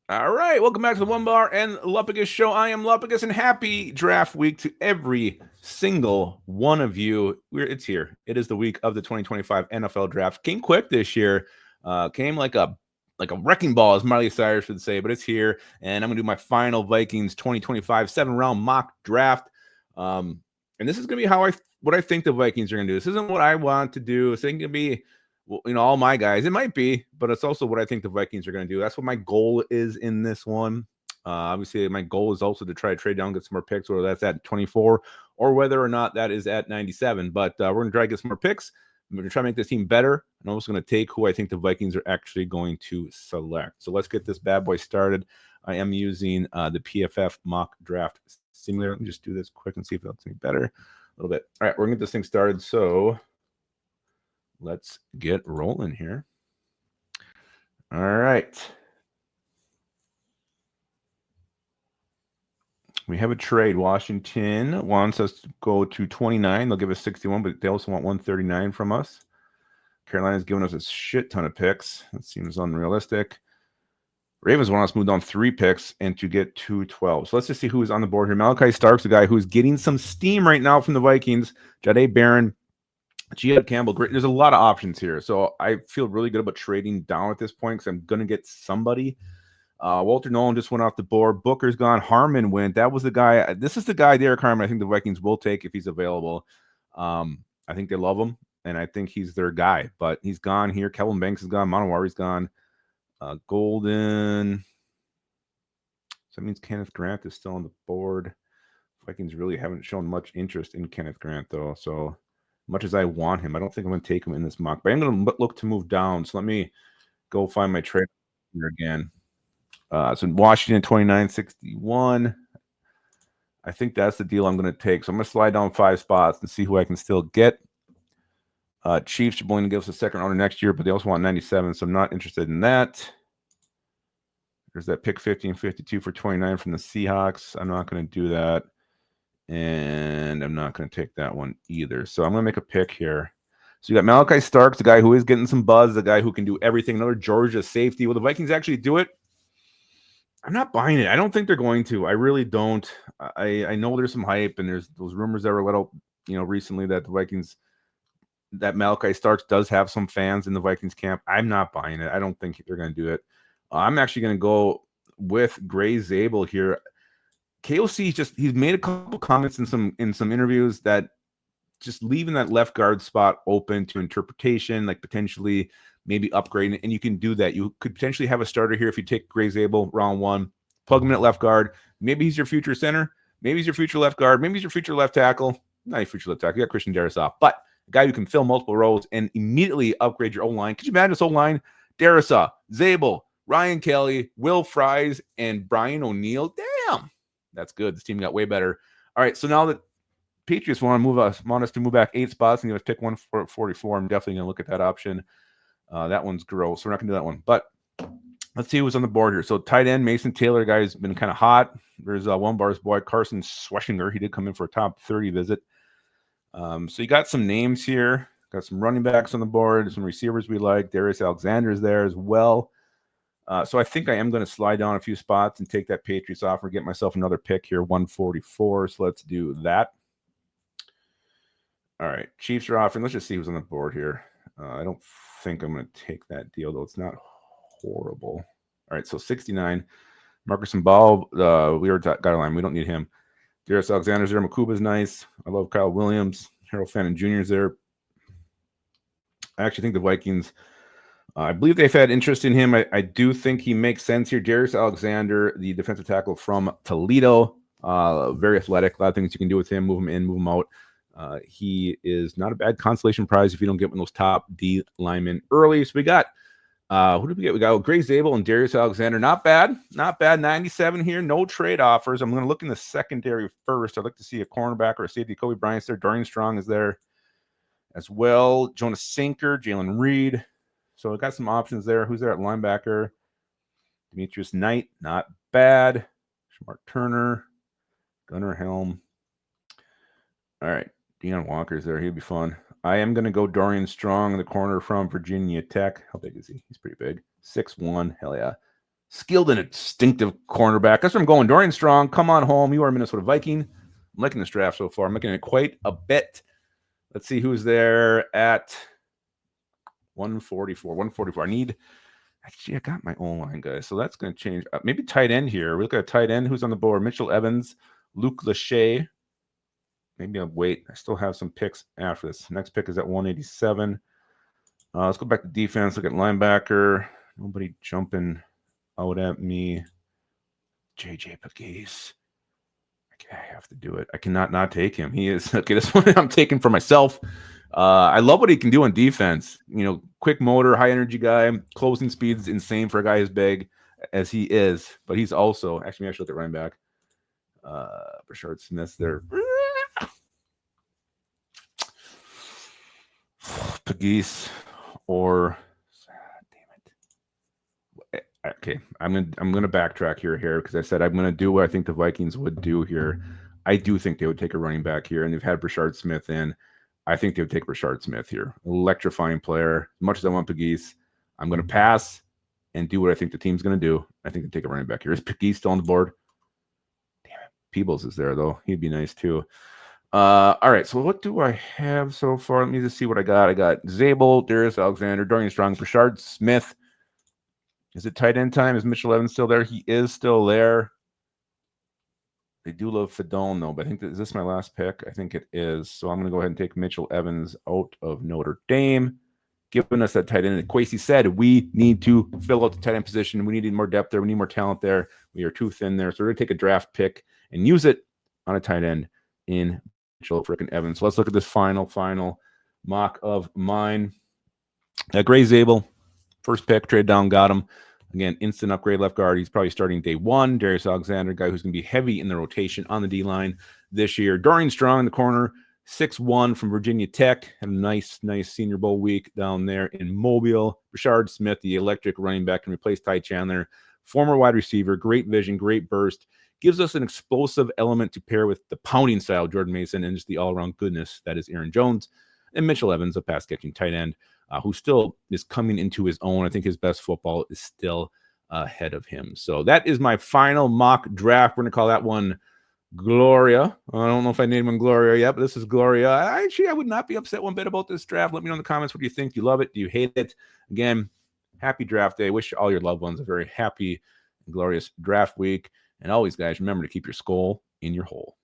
All right, welcome back to the Onebar and Lupagus show. I am Lupagus, and happy draft week to every single one of you. It's here. It is the week of the 2025 NFL draft. Came quick this year. Came like a wrecking ball, as Miley Cyrus would say. But it's here, and I'm gonna do my final Vikings 2025 7-round mock draft. And this is gonna be what I think the Vikings are gonna do. This isn't what I want to do. It's gonna be all my guys. It might be, but it's also what I think the Vikings are going to do. That's what my goal is in this one. Obviously, my goal is also to try to trade down, get some more picks, whether that's at 24 or whether or not that is at 97. But we're going to try to get some more picks. I'm going to try to make this team better. And I'm also going to take who I think the Vikings are actually going to select. So let's get this bad boy started. I am using the PFF mock draft simulator. Let me just do this quick and see if it lets me better a little bit. All right, we're going to get this thing started. So let's get rolling here. All right. We have a trade. Washington wants us to go to 29. They'll give us 61, but they also want 139 from us. Carolina's giving us a shit ton of picks. That seems unrealistic. Ravens want us to move down 3 picks and to get 212. So let's just see who's on the board here. Malachi Stark's the guy who's getting some steam right now from the Vikings. Jahdae Barron, Gia Campbell, great. There's a lot of options here. So I feel really good about trading down at this point because I'm going to get somebody. Walter Nolan just went off the board. Booker's gone. Harmon went. That was the guy. This is the guy, Derek Harmon, I think the Vikings will take if he's available. I think they love him, and I think he's their guy. But he's gone here. Kellen Banks is gone. Monowari's gone. Golden. So that means Kenneth Grant is still on the board. Vikings really haven't shown much interest in Kenneth Grant, though. So much as I want him, I don't think I'm going to take him in this mock. But I'm going to look to move down. So let me go find my trade here again. So Washington 29-61. I think that's the deal I'm going to take. So I'm going to slide down 5 spots and see who I can still get. Chiefs are willing to give us a second rounder next year, but they also want 97, so I'm not interested in that. There's that pick 50 and 52 for 29 from the Seahawks. I'm not going to do that. And I'm not going to take that one either. So I'm going to make a pick here. So you got Malachi Starks, the guy who is getting some buzz, the guy who can do everything. Another Georgia safety. Will the Vikings actually do it? I'm not buying it. I don't think they're going to. I really don't. I know there's some hype, and there's those rumors that were let out, recently that the Vikings, that Malachi Starks does have some fans in the Vikings camp. I'm not buying it. I don't think they're going to do it. I'm actually going to go with Gray Zabel here. KOC he's made a couple comments in some interviews that just leaving that left guard spot open to interpretation, like potentially maybe upgrading, and you can do that. You could potentially have a starter here if you take Gray Zabel round 1, plug him in at left guard. Maybe he's your future center. Maybe he's your future left guard. Maybe he's your future left tackle. Not your future left tackle. You got Christian Darrisaw, but a guy who can fill multiple roles and immediately upgrade your O-line. Could you imagine this O-line? Darrisaw, Zabel, Ryan Kelly, Will Fries, and Brian O'Neill. Damn, that's good. This team got way better. All right, so now that Patriots want us to move back 8 spots and give us pick 144, I'm definitely going to look at that option. That one's gross. We're not going to do that one. But let's see who's on the board here. So tight end, Mason Taylor, guy's been kind of hot. There's Onebar's boy, Carson Schweschinger. He did come in for a top 30 visit. So you got some names here. Got some running backs on the board, some receivers we like. Darius Alexander's there as well. So I think I am going to slide down a few spots and take that Patriots offer, get myself another pick here, 144. So let's do that. All right, Chiefs are offering. Let's just see who's on the board here. I don't think I'm going to take that deal, though. It's not horrible. All right, so 69. Marcus and Ball, we already got a line. We don't need him. Darius Alexander's there. Makuba's nice. I love Kyle Williams. Harold Fannin Jr.'s there. I actually think the Vikings, I believe they've had interest in him. I do think he makes sense here. Darius Alexander, the defensive tackle from Toledo, very athletic. A lot of things you can do with him. Move him in, move him out. He is not a bad consolation prize if you don't get one of those top D linemen early. So we got, who did we get? We got Gray Zabel and Darius Alexander. Not bad. 97 here. No trade offers. I'm going to look in the secondary first. I'd like to see a cornerback or a safety. Kobe Bryant's there. Dorian Strong is there as well. Jonas Sinker, Jalen Reed. So I got some options there. Who's there at linebacker? Demetrius Knight. Not bad. Shamar Turner. Gunnar Helm. All right. Deion Walker's there. He'll be fun. I am going to go Dorian Strong, the corner from Virginia Tech. How big is he? He's pretty big. 6'1". Hell yeah. Skilled and instinctive cornerback. That's where I'm going. Dorian Strong, come on home. You are a Minnesota Viking. I'm liking this draft so far. I'm liking it quite a bit. Let's see who's there at 144. 144. I got my own line, guys. So that's going to change. Maybe tight end here. We look at a tight end. Who's on the board? Mitchell Evans, Luke Lachey. Maybe I'll wait. I still have some picks after this. Next pick is at 187. Let's go back to defense. Look at linebacker. Nobody jumping out at me. JJ Pegues. I have to do it. I cannot not take him. He is okay. This one I'm taking for myself. I love what he can do on defense. You know, quick motor, high energy guy. Closing speed is insane for a guy as big as he is. But he's also actually. I should look at running back. Brashard Smith there. Pegues or damn it. Okay, I'm gonna backtrack here because I said I'm gonna do what I think the Vikings would do here. I do think they would take a running back here, and they've had Brashard Smith in. I think they would take Brashard Smith here. Electrifying player. As much as I want Pegues, I'm gonna pass and do what I think the team's gonna do. I think they take a running back here. Is Pegues still on the board? Damn it, Peebles is there though. He'd be nice too. All right, so what do I have so far? Let me just see what I got. I got Zabel, Darius Alexander, Dorian Strong, Brashard Smith. Is it tight end time? Is Mitchell Evans still there? He is still there. They do love Fedon, though, but I think is this my last pick? I think it is. So I'm going to go ahead and take Mitchell Evans out of Notre Dame, giving us that tight end. And Kwesi said we need to fill out the tight end position. We need more depth there. We need more talent there. We are too thin there. So we're going to take a draft pick and use it on a tight end in Mitchell frickin' Evans. So let's look at this final mock of mine. Gray Zabel, first pick, trade down, got him. Again, instant upgrade left guard. He's probably starting day one. Darius Alexander, guy who's going to be heavy in the rotation on the D-line this year. Dorian Strong in the corner, 6'1" from Virginia Tech. Had a nice Senior Bowl week down there in Mobile. Brashard Smith, the electric running back, can replace Ty Chandler. Former wide receiver, great vision, great burst. Gives us an explosive element to pair with the pounding style Jordan Mason and just the all-around goodness that is Aaron Jones. And Mitchell Evans, a pass-catching tight end, who still is coming into his own. I think his best football is still ahead of him. So that is my final mock draft. We're going to call that one Gloria. I don't know if I named one Gloria yet, but this is Gloria. I would not be upset one bit about this draft. Let me know in the comments. What do you think? Do you love it? Do you hate it? Again, happy draft day. Wish all your loved ones a very happy and glorious draft week. And always, guys, remember to keep your skull in your hole.